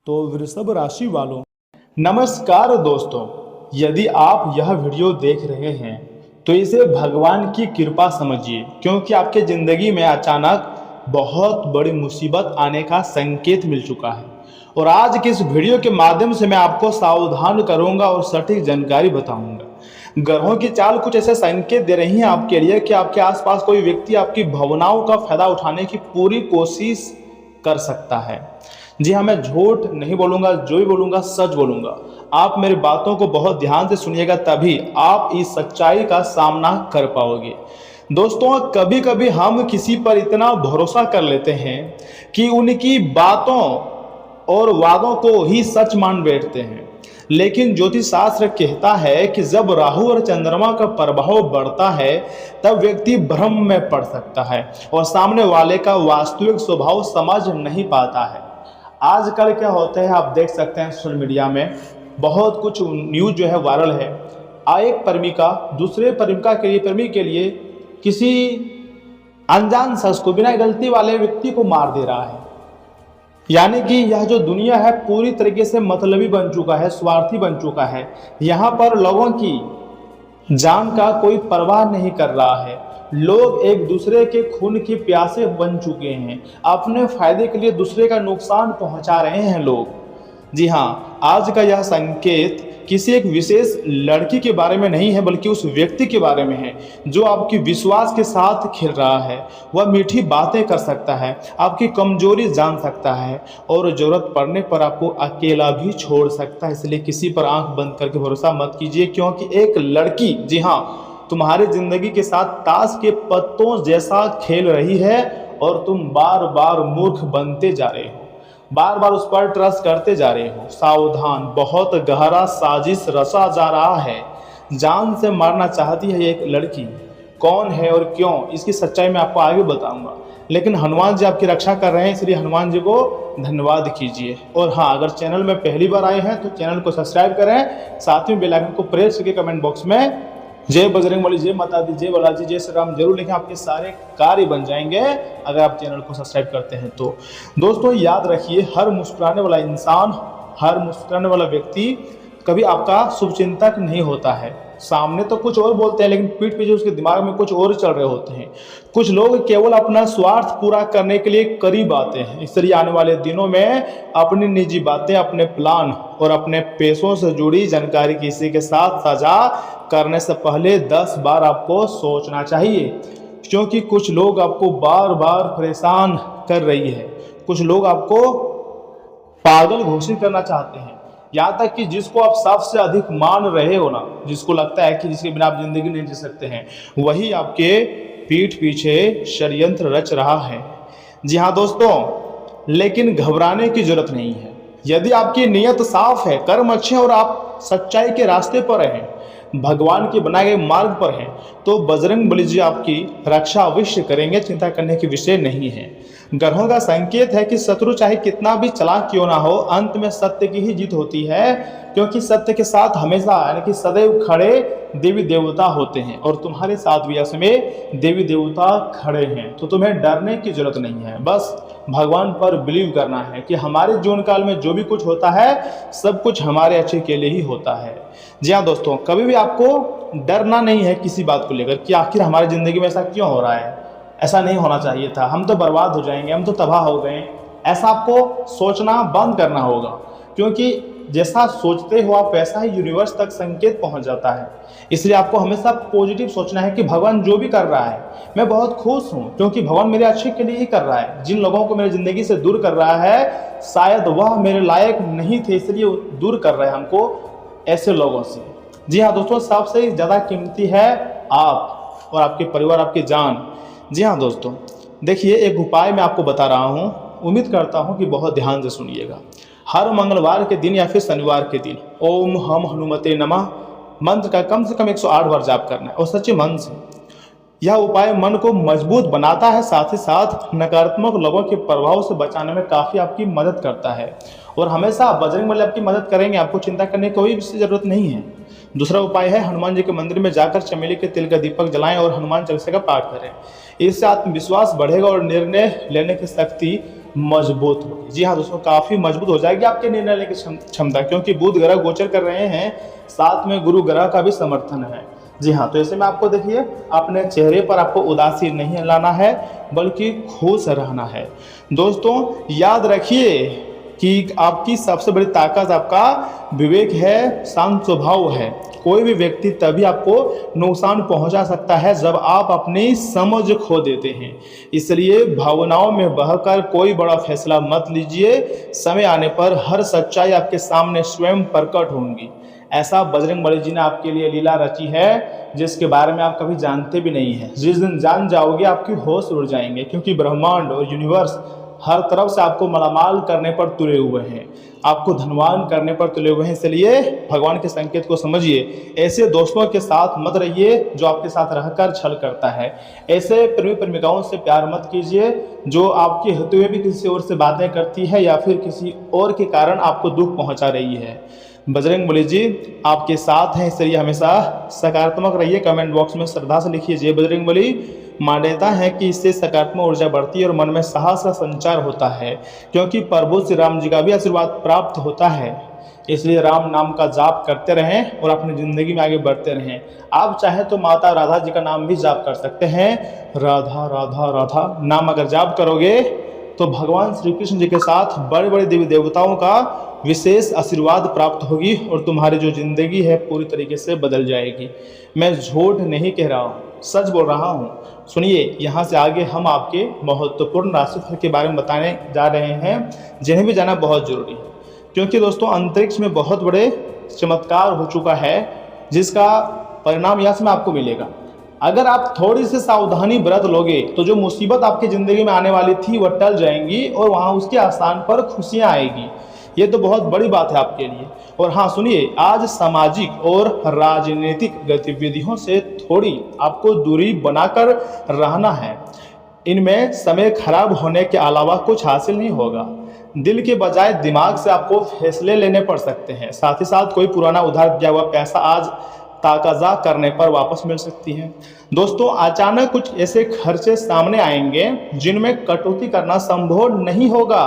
तो वृषभ राशि वालों, नमस्कार दोस्तों। यदि आप यह वीडियो देख रहे हैं तो इसे भगवान की कृपा समझिए, क्योंकि आपके ज़िंदगी में अचानक बहुत बड़ी मुसीबत आने का संकेत मिल चुका है। और आज के इस वीडियो के माध्यम से मैं आपको सावधान करूंगा और सटीक जानकारी बताऊंगा। ग्रहों की चाल कुछ ऐसे संकेत दे रही हैं आपके लिए कि आपके आसपास कोई व्यक्ति आपकी भावनाओं का फायदा उठाने की पूरी कोशिश कर सकता है। जी हाँ, मैं झूठ नहीं बोलूंगा, जो भी बोलूंगा सच बोलूंगा। आप मेरी बातों को बहुत ध्यान से सुनिएगा, तभी आप इस सच्चाई का सामना कर पाओगे। दोस्तों, कभी कभी हम किसी पर इतना भरोसा कर लेते हैं कि उनकी बातों और वादों को ही सच मान बैठते हैं। लेकिन ज्योतिष शास्त्र कहता है कि जब राहु और चंद्रमा का प्रभाव बढ़ता है तब व्यक्ति भ्रम में पड़ सकता है और सामने वाले का वास्तविक स्वभाव समझ नहीं पाता है। आजकल क्या होता है, आप देख सकते हैं सोशल मीडिया में बहुत कुछ न्यूज़ जो है वायरल है। एक प्रेमिका दूसरे प्रेमी के लिए किसी अनजान शख्स को बिना गलती वाले व्यक्ति को मार दे रहा है। यानी कि यह जो दुनिया है पूरी तरीके से मतलबी बन चुका है, स्वार्थी बन चुका है। यहाँ पर लोगों की जान का कोई परवाह नहीं कर रहा है। लोग एक दूसरे के खून की प्यासे बन चुके हैं। अपने फायदे के लिए दूसरे का नुकसान पहुंचा रहे हैं लोग। जी हाँ, आज का यह संकेत किसी एक विशेष लड़की के बारे में नहीं है, बल्कि उस व्यक्ति के बारे में है जो आपकी विश्वास के साथ खेल रहा है। वह मीठी बातें कर सकता है, आपकी कमजोरी जान सकता है और ज़रूरत पड़ने पर आपको अकेला भी छोड़ सकता है। इसलिए किसी पर आंख बंद करके भरोसा मत कीजिए, क्योंकि एक लड़की, जी हाँ, तुम्हारी जिंदगी के साथ ताश के पत्तों जैसा खेल रही है और तुम बार बार मूर्ख बनते जा रहे हो, बार बार उस पर ट्रस्ट करते जा रहे हो। सावधान, बहुत गहरा साजिश रचा जा रहा है। जान से मारना चाहती है एक लड़की। कौन है और क्यों, इसकी सच्चाई मैं आपको आगे बताऊंगा। लेकिन हनुमान जी आपकी रक्षा कर रहे हैं, इसलिए हनुमान जी को धन्यवाद कीजिए। और हाँ, अगर चैनल में पहली बार आए हैं तो चैनल को सब्सक्राइब करें, साथ में बेल आइकन को प्रेस करके कमेंट बॉक्स में जय बजरंगबली, जय माता दी, जय बालाजी, जय श्री राम जरूर लिखें। आपके सारे कार्य बन जाएंगे अगर आप चैनल को सब्सक्राइब करते हैं तो। दोस्तों, याद रखिए, हर मुस्कुराने वाला इंसान, हर मुस्कुराने वाला व्यक्ति कभी आपका शुभचिंतक नहीं होता है। सामने तो कुछ और बोलते हैं, लेकिन पीठ पीछे उसके दिमाग में कुछ और चल रहे होते हैं। कुछ लोग केवल अपना स्वार्थ पूरा करने के लिए करीब आते हैं। इसलिए आने वाले दिनों में अपनी निजी बातें, अपने प्लान और अपने पैसों से जुड़ी जानकारी किसी के साथ साझा करने से पहले 10 बार आपको सोचना चाहिए, क्योंकि कुछ लोग आपको बार बार परेशान कर रही है। कुछ लोग आपको पागल घोषित करना चाहते हैं। यहाँ तक कि जिसको आप सबसे अधिक मान रहे हो ना, जिसको लगता है कि जिसके बिना आप जिंदगी नहीं जी सकते हैं, वही आपके पीठ पीछे षड्यंत्र रच रहा है। जी हाँ दोस्तों, लेकिन घबराने की जरूरत नहीं है। यदि आपकी नीयत साफ है, कर्म अच्छे और आप सच्चाई के रास्ते पर हैं, भगवान के बनाए गए मार्ग पर हैं, तो बजरंगबली जी आपकी रक्षा अवश्य करेंगे। चिंता करने के विषय नहीं है। ग्रहों का संकेत है कि शत्रु चाहे कितना भी चालाक क्यों ना हो, अंत में सत्य की ही जीत होती है, क्योंकि सत्य के साथ हमेशा यानी कि सदैव खड़े देवी देवता होते हैं। और तुम्हारे साथ भी इसमें देवी देवता खड़े हैं, तो तुम्हें डरने की जरूरत नहीं है। बस भगवान पर बिलीव करना है कि हमारे जीवन काल में जो भी कुछ होता है सब कुछ हमारे अच्छे के लिए ही होता है। जी हाँ दोस्तों, कभी भी आपको डरना नहीं है किसी बात को लेकर कि आखिर हमारी ज़िंदगी में ऐसा क्यों हो रहा है, ऐसा नहीं होना चाहिए था, हम तो बर्बाद हो जाएंगे, हम तो तबाह हो गए। ऐसा आपको सोचना बंद करना होगा, क्योंकि जैसा सोचते हो आप वैसा ही यूनिवर्स तक संकेत पहुंच जाता है। इसलिए आपको हमेशा पॉजिटिव सोचना है कि भगवान जो भी कर रहा है मैं बहुत खुश हूँ, क्योंकि भगवान मेरे अच्छे के लिए ही कर रहा है। जिन लोगों को मेरी ज़िंदगी से दूर कर रहा है शायद वह मेरे लायक नहीं थे, इसलिए दूर कर रहा है हमको ऐसे लोगों से। जी हाँ दोस्तों, सबसे ज़्यादा कीमती है आप और आपके परिवार, आपकी जान। जी हाँ दोस्तों, देखिए, एक उपाय मैं आपको बता रहा हूँ, उम्मीद करता हूँ कि बहुत ध्यान से सुनिएगा। हर मंगलवार के दिन या फिर शनिवार के दिन ओम हम हनुमते नमः मंत्र का कम से कम 108 बार जाप करना है, और सच्चे मन से। यह उपाय मन को मजबूत बनाता है, साथ ही साथ नकारात्मक लोगों के प्रभाव से बचाने में काफ़ी आपकी मदद करता है। और हमेशा बजरंगबली आपकी मदद करेंगे, आपको चिंता करने की कोई ज़रूरत नहीं है। दूसरा उपाय है, हनुमान जी के मंदिर में जाकर चमेली के तिल का दीपक जलाएं और हनुमान चालीसा का पाठ करें। इससे आत्मविश्वास बढ़ेगा और निर्णय लेने की शक्ति मजबूत होगी। जी हाँ दोस्तों, काफ़ी मजबूत हो जाएगी आपके निर्णय लेने की क्षमता, क्योंकि बुध ग्रह गोचर कर रहे हैं, साथ में गुरु ग्रह का भी समर्थन है। जी हाँ, तो ऐसे में आपको देखिए अपने चेहरे पर आपको उदासी नहीं लाना है, बल्कि खुश रहना है। दोस्तों याद रखिए कि आपकी सबसे बड़ी ताकत आपका विवेक है, शांत स्वभाव है। कोई भी व्यक्ति तभी आपको नुकसान पहुंचा सकता है जब आप अपनी समझ खो देते हैं। इसलिए भावनाओं में बहकर कोई बड़ा फैसला मत लीजिए। समय आने पर हर सच्चाई आपके सामने स्वयं प्रकट होंगी। ऐसा बजरंगबली जी ने आपके लिए लीला रची है जिसके बारे में आप कभी जानते भी नहीं हैं। जिस दिन जान जाओगे आपकी होश उड़ जाएंगे, क्योंकि ब्रह्मांड और यूनिवर्स हर तरफ से आपको मालामाल करने पर तुले हुए हैं, आपको धनवान करने पर तुले हुए हैं। इसलिए भगवान के संकेत को समझिए। ऐसे दोस्तों के साथ मत रहिए जो आपके साथ रहकर छल करता है। ऐसे प्रेमी प्रेमिकाओं से प्यार मत कीजिए जो आपके होते हुए भी किसी और से बातें करती है या फिर किसी और के कारण आपको दुख पहुंचा रही है। बजरंगबली जी आपके साथ हैं, इसलिए हमेशा सकारात्मक रहिए। कमेंट बॉक्स में श्रद्धा से लिखिए जय बजरंगबली। मान्यता है कि इससे सकारात्मक ऊर्जा बढ़ती है और मन में साहस का संचार होता है, क्योंकि प्रभु श्री राम जी का भी आशीर्वाद प्राप्त होता है। इसलिए राम नाम का जाप करते रहें और अपनी ज़िंदगी में आगे बढ़ते रहें। आप चाहें तो माता राधा जी का नाम भी जाप कर सकते हैं। राधा राधा राधा नाम अगर जाप करोगे तो भगवान श्री कृष्ण जी के साथ बड़े बड़े देवी देवताओं का विशेष आशीर्वाद प्राप्त होगी और तुम्हारी जो ज़िंदगी है पूरी तरीके से बदल जाएगी। मैं झूठ नहीं कह रहा हूँ, सच बोल रहा हूँ। सुनिए, यहाँ से आगे हम आपके महत्वपूर्ण राशिफल के बारे में बताने जा रहे हैं, जिन्हें भी जाना बहुत जरूरी है, क्योंकि दोस्तों अंतरिक्ष में बहुत बड़े चमत्कार हो चुका है जिसका परिणाम यहाँ से आपको मिलेगा। अगर आप थोड़ी सी सावधानी बरत लोगे तो जो मुसीबत आपकी ज़िंदगी में आने वाली थी वह टल जाएंगी और वहाँ उसके स्थान पर खुशियाँ आएगी। ये तो बहुत बड़ी बात है आपके लिए। और हाँ सुनिए, आज सामाजिक और राजनीतिक गतिविधियों से थोड़ी आपको दूरी बनाकर रहना है। इनमें समय खराब होने के अलावा कुछ हासिल नहीं होगा। दिल के बजाय दिमाग से आपको फैसले लेने पड़ सकते हैं। साथ ही साथ कोई पुराना उधार दिया हुआ पैसा आज ताक़ाज़ा करने पर वापस मिल सकती है। दोस्तों अचानक कुछ ऐसे खर्चे सामने आएंगे जिनमें कटौती करना संभव नहीं होगा।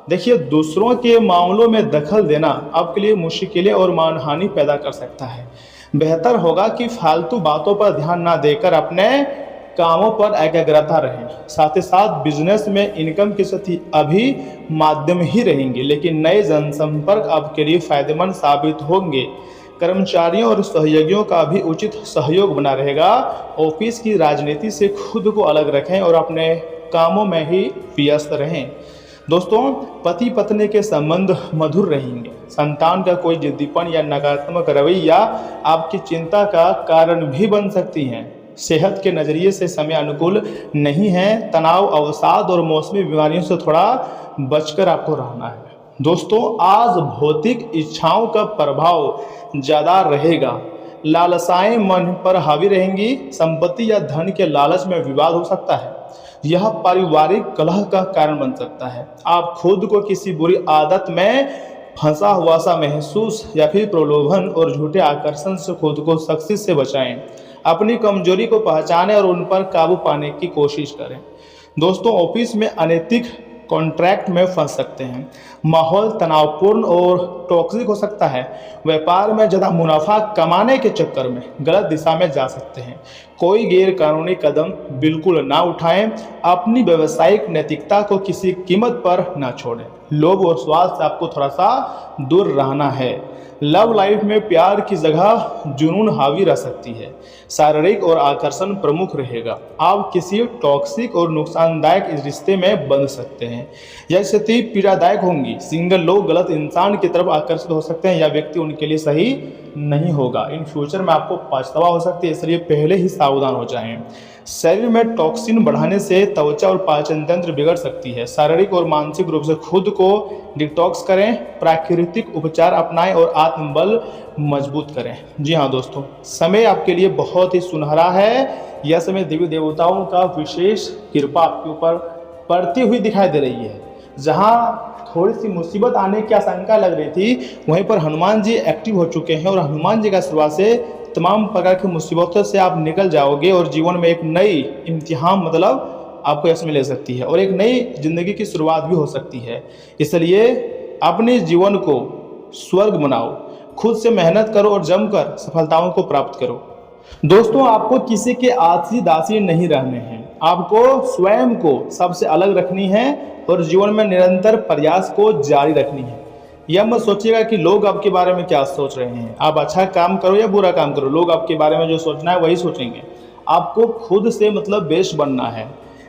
देखिए, दूसरों के मामलों में दखल देना आपके लिए मुश्किलें और मानहानि पैदा कर सकता है। बेहतर होगा कि फालतू बातों पर ध्यान ना देकर अपने कामों पर एकाग्रता रहें। साथ ही साथ बिजनेस में इनकम की स्थिति अभी माध्यम ही रहेंगे, लेकिन नए जनसंपर्क आपके लिए फायदेमंद साबित होंगे। कर्मचारियों और सहयोगियों का भी उचित सहयोग बना रहेगा। ऑफिस की राजनीति से खुद को अलग रखें और अपने कामों में ही व्यस्त रहें। दोस्तों पति पत्नी के संबंध मधुर रहेंगे। संतान का कोई जिद्दीपन या नकारात्मक रवैया आपकी चिंता का कारण भी बन सकती हैं। सेहत के नज़रिए से समय अनुकूल नहीं है। तनाव, अवसाद और मौसमी बीमारियों से थोड़ा बचकर आपको रहना है। दोस्तों आज भौतिक इच्छाओं का प्रभाव ज़्यादा रहेगा। लालसाएं मन पर हावी रहेंगी। संपत्ति या धन के लालच में विवाद हो सकता है। यह पारिवारिक कलह का कारण बन सकता है। आप खुद को किसी बुरी आदत में फंसा हुआ सा महसूस या फिर प्रलोभन और झूठे आकर्षण से खुद को सख्ती से बचाएं। अपनी कमजोरी को पहचानें और उन पर काबू पाने की कोशिश करें। दोस्तों ऑफिस में अनैतिक कॉन्ट्रैक्ट में फंस सकते हैं। माहौल तनावपूर्ण और टॉक्सिक हो सकता है। व्यापार में ज़्यादा मुनाफा कमाने के चक्कर में गलत दिशा में जा सकते हैं। कोई गैर कानूनी कदम बिल्कुल ना उठाएं। अपनी व्यावसायिक नैतिकता को किसी कीमत पर ना छोड़ें। लोभ और स्वाद से आपको थोड़ा सा दूर रहना है। लव लाइफ में प्यार की जगह जुनून हावी रह सकती है। शारीरिक और आकर्षण प्रमुख रहेगा। आप किसी टॉक्सिक और नुकसानदायक रिश्ते में बंध सकते हैं। यह स्थिति पीड़ादायक होंगी। सिंगल लोग गलत इंसान की तरफ आकर्षित हो सकते हैं या व्यक्ति उनके लिए सही नहीं होगा। इन फ्यूचर में आपको पछतावा हो सकती है, इसलिए पहले ही सावधान हो जाएं। शरीर में टॉक्सिन बढ़ाने से त्वचा और पाचन तंत्र बिगड़ सकती है। शारीरिक और मानसिक रूप से खुद को डिटॉक्स करें। प्राकृतिक उपचार अपनाएं और आत्मबल मजबूत करें। जी हाँ दोस्तों, समय आपके लिए बहुत ही सुनहरा है। यह समय देवी देवताओं का विशेष कृपा आपके ऊपर पड़ती हुई दिखाई दे रही है। जहाँ थोड़ी सी मुसीबत आने की आशंका लग रही थी, वहीं पर हनुमान जी एक्टिव हो चुके हैं और हनुमान जी का आशीर्वाद से तमाम प्रकार की मुसीबतों से आप निकल जाओगे और जीवन में एक नई इम्तिहान मतलब आपको इसमें ले सकती है और एक नई जिंदगी की शुरुआत भी हो सकती है। इसलिए अपने जीवन को स्वर्ग बनाओ, खुद से मेहनत करो और जमकर सफलताओं को प्राप्त करो। दोस्तों, आपको किसी के आसी दासी नहीं रहने हैं, आपको स्वयं को सबसे अलग रखनी है और जीवन में निरंतर प्रयास को जारी रखनी है। यह मत सोचिएगा कि लोग आपके बारे में क्या सोच रहे हैं। आप अच्छा काम करो या बुरा काम करो, लोग आपके बारे में जो सोचना है वही सोचेंगे। आपको खुद से मतलब बेस्ट बनना है।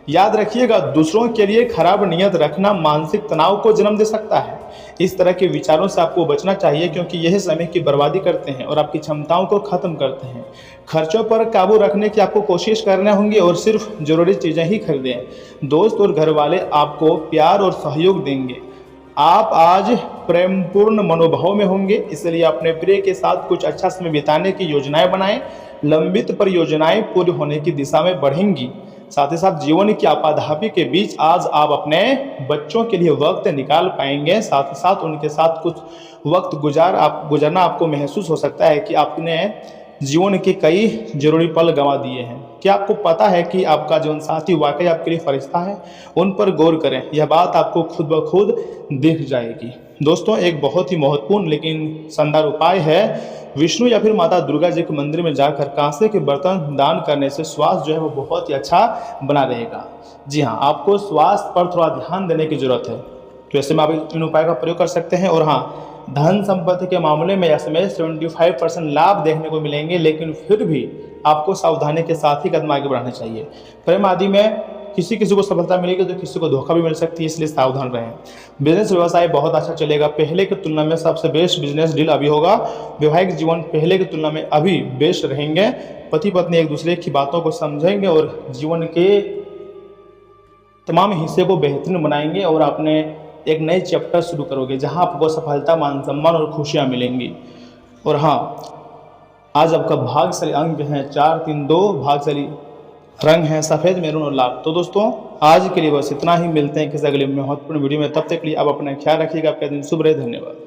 याद रखिएगा, दूसरों के लिए खराब नियत रखना मानसिक तनाव को जन्म दे सकता है। इस तरह के विचारों से आपको बचना चाहिए, क्योंकि यह समय की बर्बादी करते हैं और आपकी क्षमताओं को खत्म करते हैं। खर्चों पर काबू रखने की आपको कोशिश करने होंगी और सिर्फ जरूरी चीज़ें ही खरीदें। दोस्त और घर वाले आपको प्यार और सहयोग देंगे। आप आज प्रेमपूर्ण मनोभाव में होंगे, इसलिए अपने प्रिय के साथ कुछ अच्छा समय बिताने की योजनाएं बनाएं। लंबित परियोजनाएं पूरी होने की दिशा में बढ़ेंगी। साथ ही साथ जीवन की आपाधापी के बीच आज आप अपने बच्चों के लिए वक्त निकाल पाएंगे। साथ ही साथ उनके साथ कुछ वक्त गुजारना आपको महसूस हो सकता है कि आपने जीवन के कई जरूरी पल गंवा दिए हैं। क्या आपको पता है कि आपका जीवन साथी वाकई आपके लिए फरिश्ता है? उन पर गौर करें, यह बात आपको खुद ब खुद दिख जाएगी। दोस्तों, एक बहुत ही महत्वपूर्ण लेकिन शानदार उपाय है, विष्णु या फिर माता दुर्गा जी के मंदिर में जाकर कांसे के बर्तन दान करने से स्वास्थ्य जो है वो बहुत ही अच्छा बना रहेगा। जी हाँ, आपको स्वास्थ्य पर थोड़ा ध्यान देने की जरूरत है, तो ऐसे में आप इन उपाय का प्रयोग कर सकते हैं। और हाँ, धन संपत्ति के मामले में इसमें 75% लाभ देखने को मिलेंगे, लेकिन फिर भी आपको सावधानी के साथ ही कदम आगे बढ़ाने चाहिए। प्रेम आदि में किसी को सफलता मिलेगी तो किसी को धोखा भी मिल सकती है, इसलिए सावधान रहें। बिजनेस व्यवसाय बहुत अच्छा चलेगा, पहले की तुलना में सबसे बेस्ट बिजनेस डील अभी होगा। वैवाहिक जीवन पहले की तुलना में अभी बेस्ट रहेंगे। पति पत्नी एक दूसरे की बातों को समझेंगे और जीवन के तमाम हिस्से को बेहतरीन बनाएंगे और अपने एक नए चैप्टर शुरू करोगे जहां आपको सफलता, मान सम्मान और खुशियां मिलेंगी। और हाँ, आज आपका भाग्यशाली अंक है 4, 3, 2, भाग्यशाली रंग है सफ़ेद, मैरून और लाल। तो दोस्तों, आज के लिए बस इतना ही। मिलते हैं किसी अगले महत्वपूर्ण वीडियो में, तब तक के लिए आप अपना ख्याल रखिएगा। आपका दिन शुभ रहे। धन्यवाद।